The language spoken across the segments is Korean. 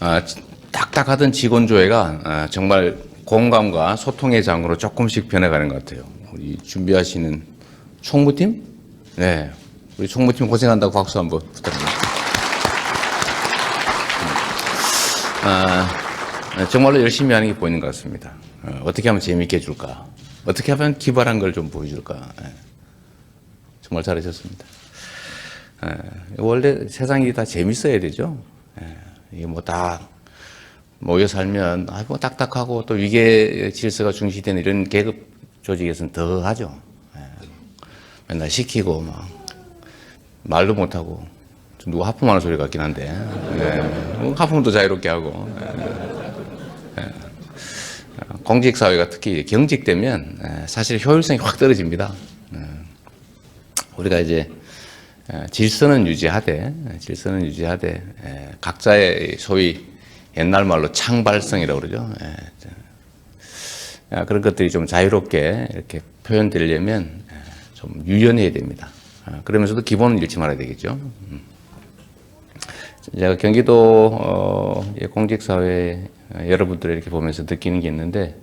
아, 딱딱하던 직원 조회가 정말 공감과 소통의 장으로 조금씩 변해가는 것 같아요. 우리 준비하시는 총무팀? 네. 우리 총무팀 고생한다고 박수 한번 부탁드립니다. 정말로 열심히 하는 게 보이는 것 같습니다. 어떻게 하면 재미있게 해줄까? 어떻게 하면 기발한 걸 좀 보여줄까? 정말 잘하셨습니다. 원래 세상이 다 재밌어야 되죠. 이게 뭐 다 모여 살면 뭐 딱딱하고 또 위계 질서가 중시되는 이런 계급 조직에서는 더 하죠. 맨날 시키고 막 말도 못하고 좀 누가 하품하는 소리 같긴 한데 하품도 자유롭게 하고 공직사회가 특히 경직되면 사실 효율성이 확 떨어집니다. 우리가 이제 질서는 유지하되 각자의 소위 옛날 말로 창발성이라고 그러죠. 그런 것들이 좀 자유롭게 이렇게 표현되려면 좀 유연해야 됩니다. 그러면서도 기본은 잃지 말아야 되겠죠. 제가 경기도 공직사회 여러분들 이렇게 보면서 느끼는 게 있는데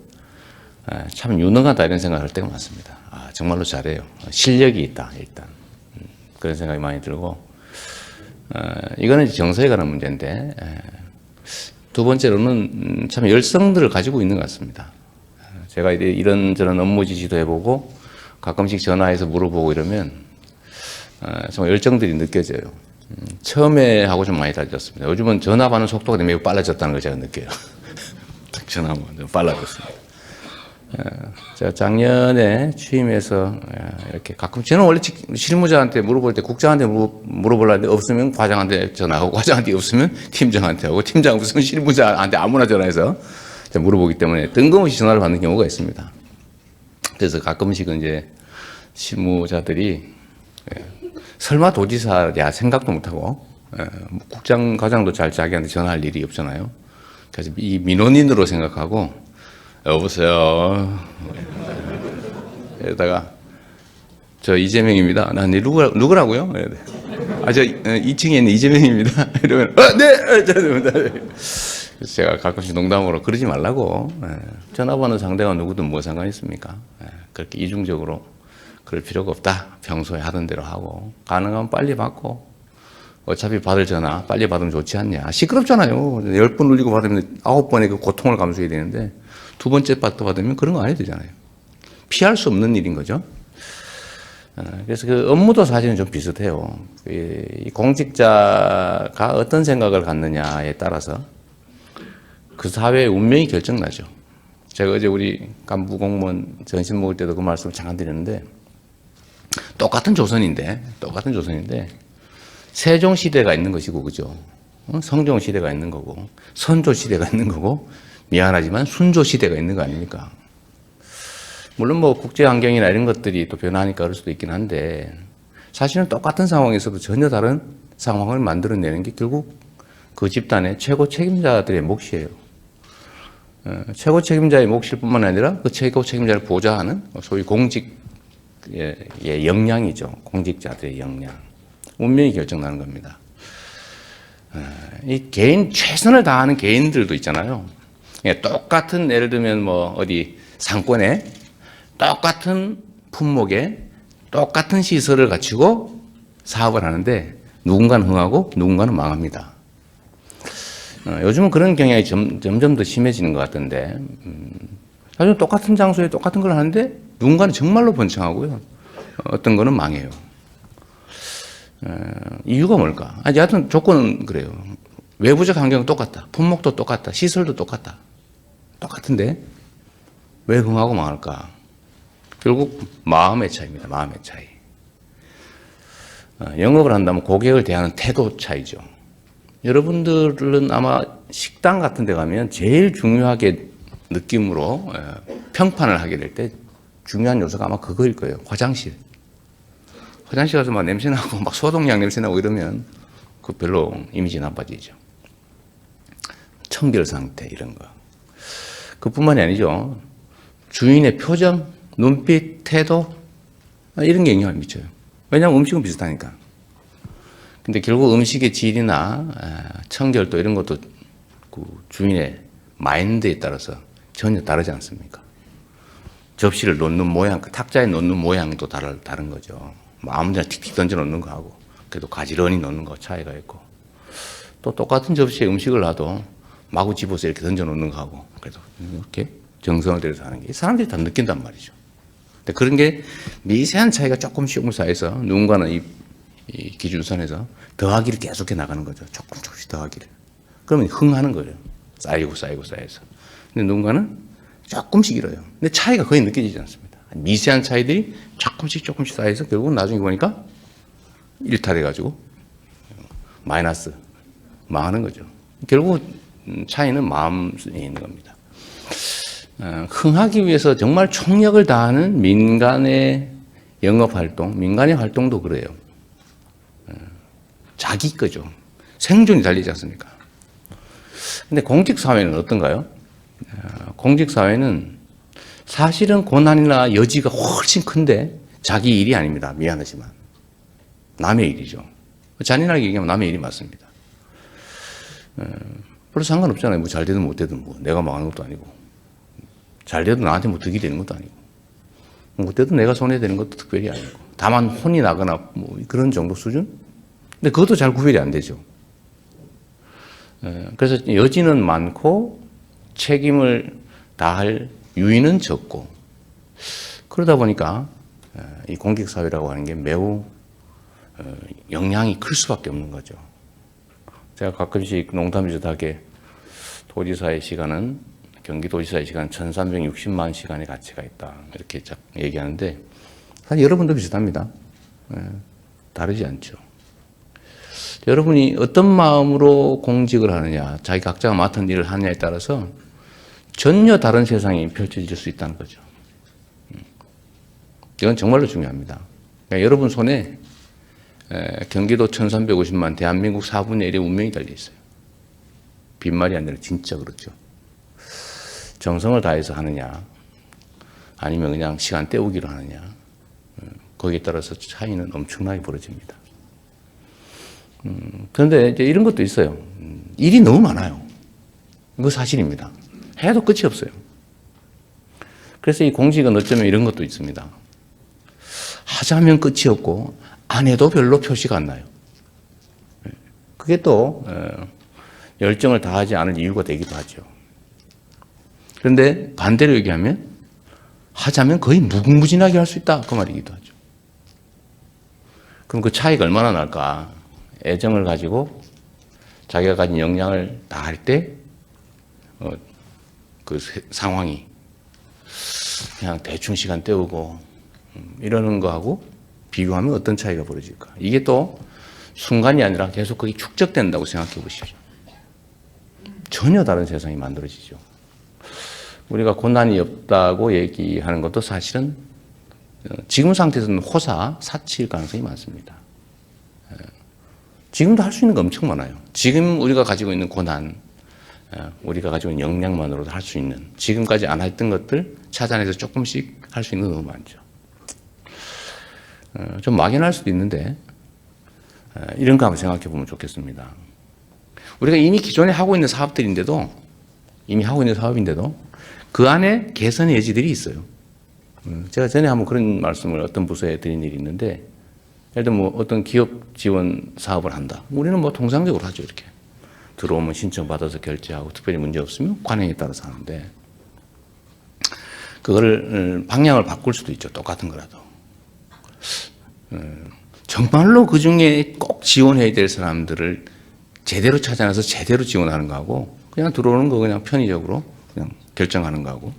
참 유능하다 이런 생각을 할 때가 많습니다. 정말로 잘해요. 실력이 있다 일단 그런 생각이 많이 들고 이거는 정서에 관한 문제인데 두 번째로는 참 열성들을 가지고 있는 것 같습니다. 제가 이런저런 업무 지시도 해보고 가끔씩 전화해서 물어보고 이러면 정말 열정들이 느껴져요. 처음에 하고 좀 많이 달라졌습니다. 요즘은 전화 받는 속도가 매우 빨라졌다는 걸 제가 느껴요. 딱 전화하면 좀 빨라졌습니다. 제가 작년에 취임해서 이렇게 가끔 저는 원래 실무자한테 물어볼 때 국장한테 물어보려는데 없으면 과장한테 전화하고 과장한테 없으면 팀장한테 하고 팀장 없으면 실무자한테 아무나 전화해서 물어보기 때문에 뜬금없이 전화를 받는 경우가 있습니다. 그래서 가끔씩은 이제 실무자들이 설마 도지사야 생각도 못하고 국장 과장도 잘 자기한테 전화할 일이 없잖아요. 그래서 이 민원인으로 생각하고 여보세요. 여기다가 저 이재명입니다. 난 누구라고요? 저 2층에 있는 이재명입니다. 이러면 네. 그래서 제가 가끔씩 농담으로 그러지 말라고. 전화 받는 상대가 누구든 뭐 상관 있습니까? 그렇게 이중적으로 그럴 필요가 없다. 평소에 하던 대로 하고 가능하면 빨리 받고 어차피 받을 전화 빨리 받으면 좋지 않냐. 시끄럽잖아요. 10번 울리고 받으면 9번의 그 고통을 감수해야 되는데 두 번째 받으면 그런 거 안 해도 되잖아요. 피할 수 없는 일인 거죠. 그래서 그 업무도 사실은 좀 비슷해요. 이 공직자가 어떤 생각을 갖느냐에 따라서 그 사회의 운명이 결정나죠. 제가 어제 우리 간부 공무원 전신 먹을 때도 그 말씀을 잠깐 드렸는데 똑같은 조선인데 세종시대가 있는 것이고 그죠. 성종시대가 있는 거고 선조시대가 있는 거고 미안하지만 순조시대가 있는 거 아닙니까? 물론 뭐 국제 환경이나 이런 것들이 또 변하니까 그럴 수도 있긴 한데 사실은 똑같은 상황에서도 전혀 다른 상황을 만들어내는 게 결국 그 집단의 최고 책임자들의 몫이에요. 최고 책임자의 몫일 뿐만 아니라 그 최고 책임자를 보좌하는 소위 공직의 역량이죠. 공직자들의 역량. 운명이 결정나는 겁니다. 이 개인, 최선을 다하는 개인들도 있잖아요. 똑같은, 예를 들면 뭐 어디 상권에 똑같은 품목에 똑같은 시설을 갖추고 사업을 하는데 누군가는 흥하고 누군가는 망합니다. 요즘은 그런 경향이 점점 더 심해지는 것 같던데 사실 똑같은 장소에 똑같은 걸 하는데 누군가는 정말로 번창하고요. 어떤 거는 망해요. 이유가 뭘까? 여하튼 조건은 그래요. 외부적 환경은 똑같다. 품목도 똑같다. 시설도 똑같다. 똑같은데 왜 흥하고 망할까? 결국 마음의 차이입니다. 마음의 차이. 영업을 한다면 고객을 대하는 태도 차이죠. 여러분들은 아마 식당 같은 데 가면 제일 중요하게 느낌으로 평판을 하게 될 때 중요한 요소가 아마 그거일 거예요. 화장실. 화장실 가서 막 냄새나고 막 소독약 냄새나고 이러면 그 별로 이미지 나빠지죠. 청결 상태 이런 거. 그뿐만이 아니죠. 주인의 표정, 눈빛, 태도 이런 게 영향을 미쳐요. 왜냐하면 음식은 비슷하니까. 근데 결국 음식의 질이나 청결도 이런 것도 그 주인의 마인드에 따라서 전혀 다르지 않습니까? 접시를 놓는 모양, 그 탁자에 놓는 모양도 다른 거죠. 뭐 아무데나 틱틱 던져 놓는 거하고, 그래도 가지런히 놓는 거 차이가 있고, 또 똑같은 접시에 음식을 놔도 마구 집어서 이렇게 던져 놓는 거하고, 그래도 이렇게 정성을 들여서 하는 게, 이 사람들이 다 느낀단 말이죠. 근데 그런 게 미세한 차이가 조금씩 쌓여서 누군가는 이 기준선에서 더하기를 계속해 나가는 거죠. 조금씩 더하기를. 그러면 흥하는 거예요. 쌓여서. 근데 누군가는 조금씩 잃어요. 근데 차이가 거의 느껴지지 않습니다. 미세한 차이들이 조금씩 쌓여서 결국은 나중에 보니까 일탈해가지고 마이너스 망하는 거죠. 결국 차이는 마음에 있는 겁니다. 흥하기 위해서 정말 총력을 다하는 민간의 영업활동, 민간의 활동도 그래요. 자기 거죠. 생존이 달리지 않습니까? 근데 공직사회는 어떤가요? 공직사회는 사실은 고난이나 여지가 훨씬 큰데 자기 일이 아닙니다. 미안하지만. 남의 일이죠. 잔인하게 얘기하면 남의 일이 맞습니다. 별로 상관없잖아요. 뭐 잘 되든 못 되든 뭐 내가 망하는 것도 아니고. 잘 돼도 나한테 뭐 득이 되는 것도 아니고. 못 돼도 내가 손해되는 것도 특별히 아니고. 다만 혼이 나거나 뭐 그런 정도 수준? 근데 그것도 잘 구별이 안 되죠. 그래서 여지는 많고 책임을 다할 유인은 적고 그러다 보니까 이 공직사회라고 하는 게 매우 영향이 클 수밖에 없는 거죠. 제가 가끔씩 농담지듯하게 도지사의 시간은 경기도지사의 시간 1360만 시간의 가치가 있다 이렇게 얘기하는데 사실 여러분도 비슷합니다. 다르지 않죠. 여러분이 어떤 마음으로 공직을 하느냐, 자기 각자가 맡은 일을 하느냐에 따라서 전혀 다른 세상이 펼쳐질 수 있다는 거죠. 이건 정말로 중요합니다. 그러니까 여러분 손에 경기도 1350만, 대한민국 4분의 1의 운명이 달려 있어요. 빈말이 아니라 진짜 그렇죠. 정성을 다해서 하느냐, 아니면 그냥 시간 때우기로 하느냐, 거기에 따라서 차이는 엄청나게 벌어집니다. 그런데 이제 이런 것도 있어요. 일이 너무 많아요. 이거 사실입니다. 해도 끝이 없어요. 그래서 이 공직은 어쩌면 이런 것도 있습니다. 하자면 끝이 없고 안 해도 별로 표시가 안 나요. 그게 또 열정을 다하지 않을 이유가 되기도 하죠. 그런데 반대로 얘기하면 하자면 거의 무궁무진하게 할 수 있다 그 말이기도 하죠. 그럼 그 차이가 얼마나 날까? 애정을 가지고 자기가 가진 역량을 다할 때 그 상황이 그냥 대충 시간 때우고 이러는 거하고 비교하면 어떤 차이가 벌어질까? 이게 또 순간이 아니라 계속 그게 축적된다고 생각해 보십시오. 전혀 다른 세상이 만들어지죠. 우리가 고난이 없다고 얘기하는 것도 사실은 지금 상태에서는 사치일 가능성이 많습니다. 지금도 할 수 있는 거 엄청 많아요. 지금 우리가 가지고 있는 고난, 우리가 가지고 있는 역량만으로도 할 수 있는, 지금까지 안 했던 것들 찾아내서 조금씩 할 수 있는 거 너무 많죠. 좀 막연할 수도 있는데 이런 거 한번 생각해 보면 좋겠습니다. 우리가 이미 기존에 하고 있는 사업들인데도, 그 안에 개선의 여지들이 있어요. 제가 전에 한번 그런 말씀을 어떤 부서에 드린 일이 있는데, 예를 들면 뭐 어떤 기업 지원 사업을 한다. 우리는 뭐 통상적으로 하죠. 이렇게 들어오면 신청받아서 결제하고 특별히 문제 없으면 관행에 따라서 하는데, 그거를 방향을 바꿀 수도 있죠. 똑같은 거라도. 정말로 그 중에 꼭 지원해야 될 사람들을 제대로 찾아내서 제대로 지원하는 거하고 그냥 들어오는 거 그냥 편의적으로 그냥 결정하는 거하고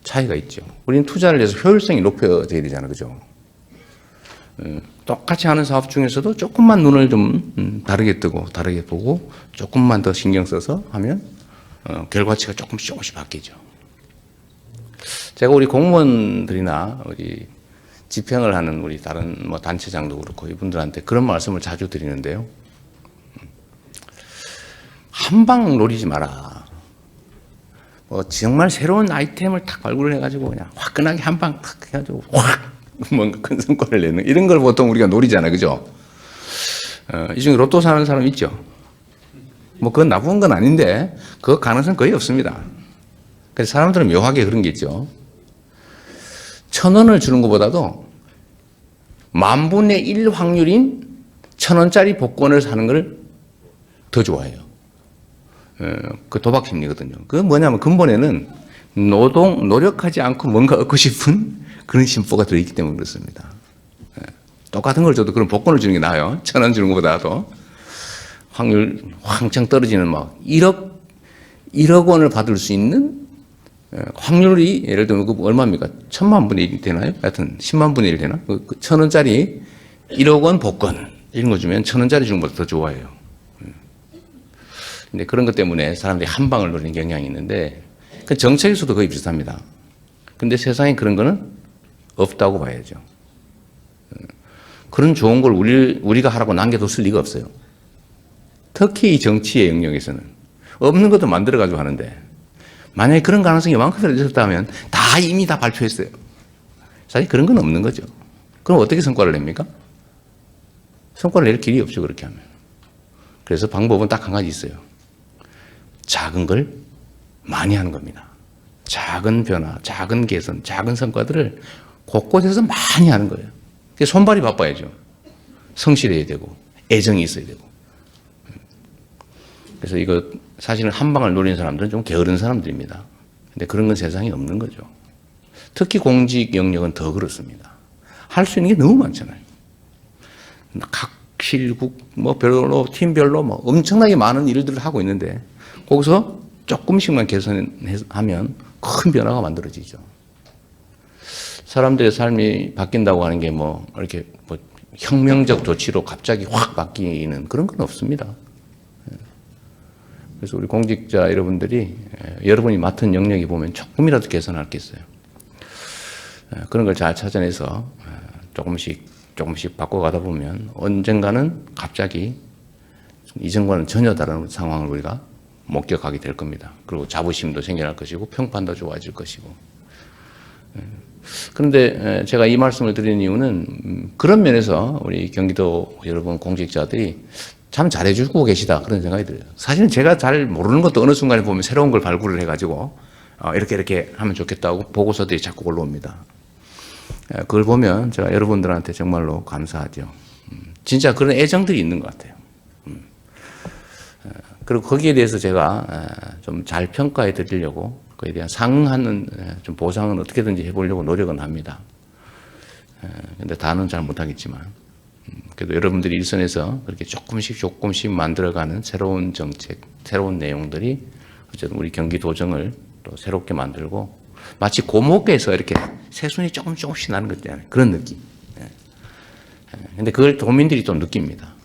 차이가 있죠. 우리는 투자를 해서 효율성이 높여져야 되잖아요. 그죠? 똑같이 하는 사업 중에서도 조금만 눈을 좀 다르게 뜨고 다르게 보고 조금만 더 신경 써서 하면 결과치가 조금씩 바뀌죠. 제가 우리 공무원들이나 우리 집행을 하는 우리 다른 뭐 단체장도 그렇고 이분들한테 그런 말씀을 자주 드리는데요. 한방 노리지 마라. 뭐 정말 새로운 아이템을 탁 발굴을 해가지고 그냥 화끈하게 한방 탁 해가지고 확 뭔가 큰 성과를 내는 이런 걸 보통 우리가 노리잖아요, 그죠? 이 중에 로또 사는 사람 있죠? 뭐 그건 나쁜 건 아닌데 그 가능성 거의 없습니다. 그래서 사람들은 묘하게 그런 게 있죠. 1,000원을 주는 것보다도 10,000분의 1 확률인 1,000원짜리 복권을 사는 걸 더 좋아해요. 그 도박 심리거든요. 그 뭐냐면 근본에는 노력하지 않고 뭔가 얻고 싶은 그런 심보가 들어있기 때문에 그렇습니다. 똑같은 걸 줘도 그런 복권을 주는 게 나아요. 1,000원 주는 것보다도. 확률 황창 떨어지는 막 1억 원을 받을 수 있는 확률이 예를 들면 그 얼마입니까? 1,000만 분의 1이 되나요? 하여튼 10만 분의 1 되나? 그 1,000원짜리 1억 원 복권 이런 거 주면 1,000원짜리 주는 것보다 더 좋아해요. 근데 그런 것 때문에 사람들이 한 방을 노리는 경향이 있는데 그 정책에서도 거의 비슷합니다. 근데 세상에 그런 거는 없다고 봐야죠. 그런 좋은 걸 우리가 하라고 남겨뒀을 리가 없어요. 특히 이 정치의 영역에서는 없는 것도 만들어가지고 하는데 만약에 그런 가능성이 이만큼이라도 있었다면 다 이미 다 발표했어요. 사실 그런 건 없는 거죠. 그럼 어떻게 성과를 냅니까? 성과를 낼 길이 없죠. 그렇게 하면. 그래서 방법은 딱 한 가지 있어요. 작은 걸 많이 하는 겁니다. 작은 변화, 작은 개선, 작은 성과들을 곳곳에서 많이 하는 거예요. 손발이 바빠야죠. 성실해야 되고 애정이 있어야 되고. 그래서 이거 사실은 한 방을 노리는 사람들은 좀 게으른 사람들입니다. 근데 그런 건 세상에 없는 거죠. 특히 공직 영역은 더 그렇습니다. 할 수 있는 게 너무 많잖아요. 각 실국, 뭐 별로, 팀별로 뭐 엄청나게 많은 일들을 하고 있는데 거기서 조금씩만 개선하면 큰 변화가 만들어지죠. 사람들의 삶이 바뀐다고 하는 게 뭐 이렇게 뭐 혁명적 조치로 갑자기 확 바뀌는 그런 건 없습니다. 그래서 우리 공직자 여러분들이 여러분이 맡은 영역이 보면 조금이라도 개선할 게 있어요. 그런 걸 잘 찾아내서 조금씩 바꿔가다 보면 언젠가는 갑자기 이전과는 전혀 다른 상황을 우리가 목격하게 될 겁니다. 그리고 자부심도 생겨날 것이고 평판도 좋아질 것이고. 그런데 제가 이 말씀을 드리는 이유는 그런 면에서 우리 경기도 여러분 공직자들이 참 잘해주고 계시다 그런 생각이 들어요. 사실은 제가 잘 모르는 것도 어느 순간에 보면 새로운 걸 발굴을 해가지고 이렇게 하면 좋겠다고 보고서들이 자꾸 올라옵니다. 그걸 보면 제가 여러분들한테 정말로 감사하죠. 진짜 그런 애정들이 있는 것 같아요. 그리고 거기에 대해서 제가 좀 잘 평가해 드리려고 그에 대한 상응하는 좀 보상은 어떻게든지 해보려고 노력은 합니다. 근데 다는 잘 못하겠지만 그래도 여러분들이 일선에서 그렇게 조금씩 만들어가는 새로운 정책, 새로운 내용들이 어쨌든 우리 경기도정을 또 새롭게 만들고 마치 고목에서 이렇게 새순이 조금씩 나는 것 있잖아요. 그런 느낌. 근데 그걸 도민들이 또 느낍니다.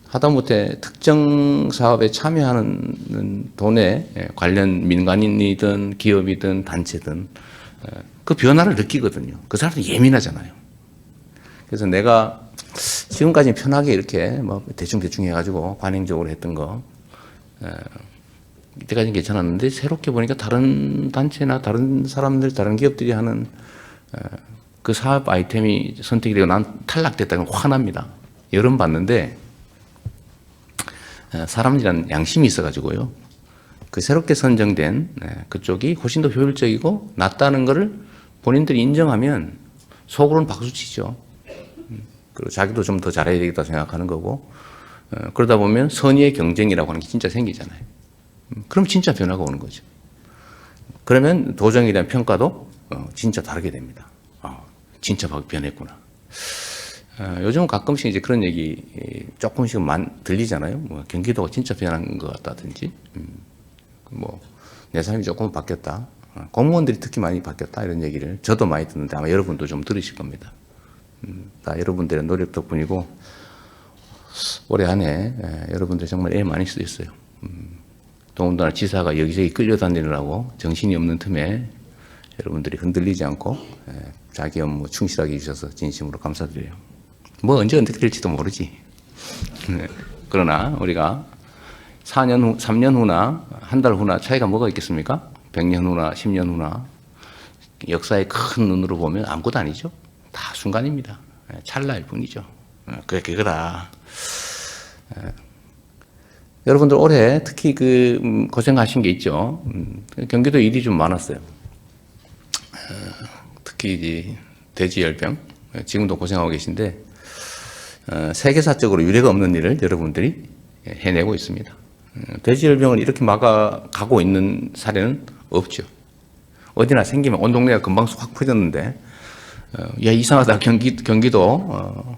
하다못해 특정 사업에 참여하는 돈에 관련 민간인이든 기업이든 단체든 그 변화를 느끼거든요. 그 사람들은 예민하잖아요. 그래서 내가 지금까지 편하게 이렇게 뭐 대충 해가지고 관행적으로 했던 거 이때까지는 괜찮았는데 새롭게 보니까 다른 단체나 다른 사람들, 다른 기업들이 하는 그 사업 아이템이 선택이 되고 난 탈락됐다는 건 화납니다. 여름 봤는데 사람이란 양심이 있어가지고요. 그 새롭게 선정된 그쪽이 훨씬 더 효율적이고 낫다는 것을 본인들이 인정하면 속으로는 박수치죠. 그리고 자기도 좀 더 잘해야 되겠다 생각하는 거고 그러다 보면 선의의 경쟁이라고 하는 게 진짜 생기잖아요. 그럼 진짜 변화가 오는 거죠. 그러면 도정에 대한 평가도 진짜 다르게 됩니다. 진짜 변했구나. 요즘 가끔씩 이제 그런 얘기 조금씩 들리잖아요. 뭐 경기도가 진짜 변한 것 같다든지, 뭐 내 삶이 조금 바뀌었다. 공무원들이 특히 많이 바뀌었다 이런 얘기를 저도 많이 듣는데 아마 여러분도 좀 들으실 겁니다. 다 여러분들의 노력 덕분이고 올해 안에 여러분들 정말 애 많이 쓰셨어요. 더군다나 지사가 여기저기 끌려다니느라고 정신이 없는 틈에 여러분들이 흔들리지 않고 자기 업무 충실하게 해주셔서 진심으로 감사드려요. 뭐 언제 될지도 모르지. 그러나 우리가 4년 후, 3년 후나 한 달 후나 차이가 뭐가 있겠습니까? 100년 후나 10년 후나 역사의 큰 눈으로 보면 아무것도 아니죠. 다 순간입니다. 찰나일 뿐이죠. 그게 그거다. 여러분들 올해 특히 고생하신 게 있죠. 경기도 일이 좀 많았어요. 특히 이제 돼지열병, 지금도 고생하고 계신데, 세계사적으로 유례가 없는 일을 여러분들이 해내고 있습니다. 돼지열병을 이렇게 막아가고 있는 사례는 없죠. 어디나 생기면 온 동네가 금방 확 퍼졌는데, 야, 이상하다. 경기도,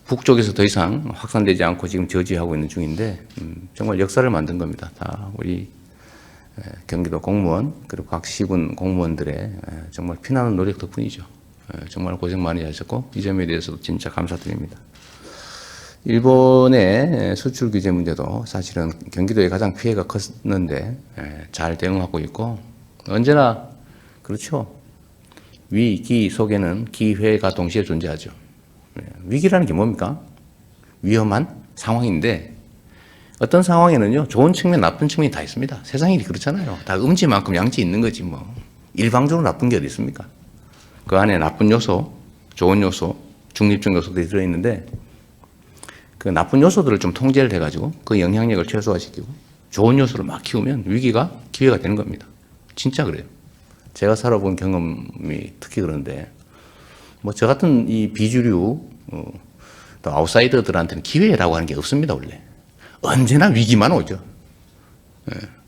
북쪽에서 더 이상 확산되지 않고 지금 저지하고 있는 중인데, 정말 역사를 만든 겁니다. 다 우리 경기도 공무원, 그리고 각 시군 공무원들의 정말 피나는 노력 덕분이죠. 정말 고생 많이 하셨고, 이 점에 대해서도 진짜 감사드립니다. 일본의 수출 규제 문제도 사실은 경기도에 가장 피해가 컸는데, 잘 대응하고 있고, 언제나, 그렇죠. 위기 속에는 기회가 동시에 존재하죠. 위기라는 게 뭡니까? 위험한 상황인데 어떤 상황에는요 좋은 측면 나쁜 측면이 다 있습니다. 세상이 그렇잖아요. 다 음지만큼 양지 있는 거지 뭐. 일방적으로 나쁜 게 어디 있습니까? 그 안에 나쁜 요소, 좋은 요소, 중립적 요소들이 들어있는데 그 나쁜 요소들을 좀 통제를 해가지고 그 영향력을 최소화시키고 좋은 요소를 막 키우면 위기가 기회가 되는 겁니다. 진짜 그래요. 제가 살아본 경험이 특히 그런데 뭐 저 같은 이 비주류 또 아웃사이더들한테는 기회라고 하는 게 없습니다. 원래 언제나 위기만 오죠.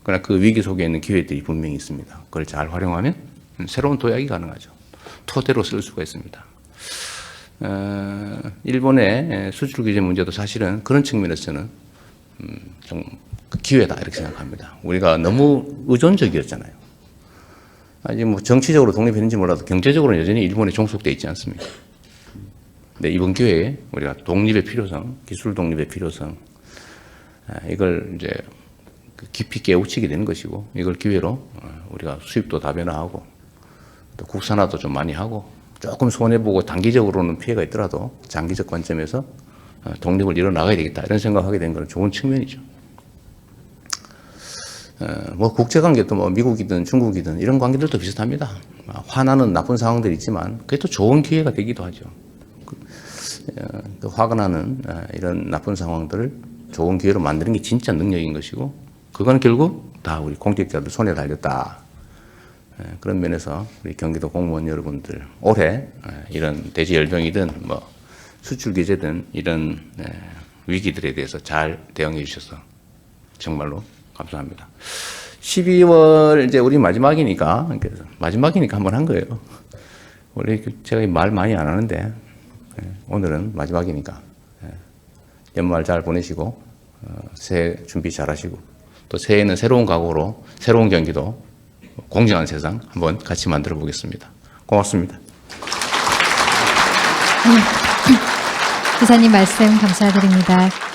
그러나 그 위기 속에 있는 기회들이 분명히 있습니다. 그걸 잘 활용하면 새로운 도약이 가능하죠. 토대로 쓸 수가 있습니다. 일본의 수출 규제 문제도 사실은 그런 측면에서는 좀 기회다 이렇게 생각합니다. 우리가 너무 의존적이었잖아요. 아직 뭐 정치적으로 독립했는지 몰라도 경제적으로는 여전히 일본에 종속돼 있지 않습니까? 근데 이번 기회에 우리가 독립의 필요성, 기술 독립의 필요성, 이걸 이제 깊이 깨우치게 되는 것이고, 이걸 기회로 우리가 수입도 다변화하고, 또 국산화도 좀 많이 하고, 조금 손해보고 단기적으로는 피해가 있더라도 장기적 관점에서 독립을 이뤄나가야 되겠다 이런 생각하게 된 건 좋은 측면이죠. 뭐 국제관계도 뭐 미국이든 중국이든 이런 관계들도 비슷합니다. 화나는 나쁜 상황들이 있지만 그게 또 좋은 기회가 되기도 하죠. 화가 나는 이런 나쁜 상황들을 좋은 기회로 만드는 게 진짜 능력인 것이고, 그건 결국 다 우리 공직자들 손에 달렸다. 그런 면에서 우리 경기도 공무원 여러분들 올해 이런 돼지열병이든 뭐 수출 규제든 이런 위기들에 대해서 잘 대응해 주셔서 정말로 감사합니다. 12월 이제 우리 마지막이니까 한번 한 거예요. 원래 제가 말 많이 안 하는데 오늘은 마지막이니까 연말 잘 보내시고 새해 준비 잘 하시고 또 새해에는 새로운 각오로 새로운 경기도 공정한 세상 한번 같이 만들어 보겠습니다. 고맙습니다. 기사님 말씀 감사드립니다.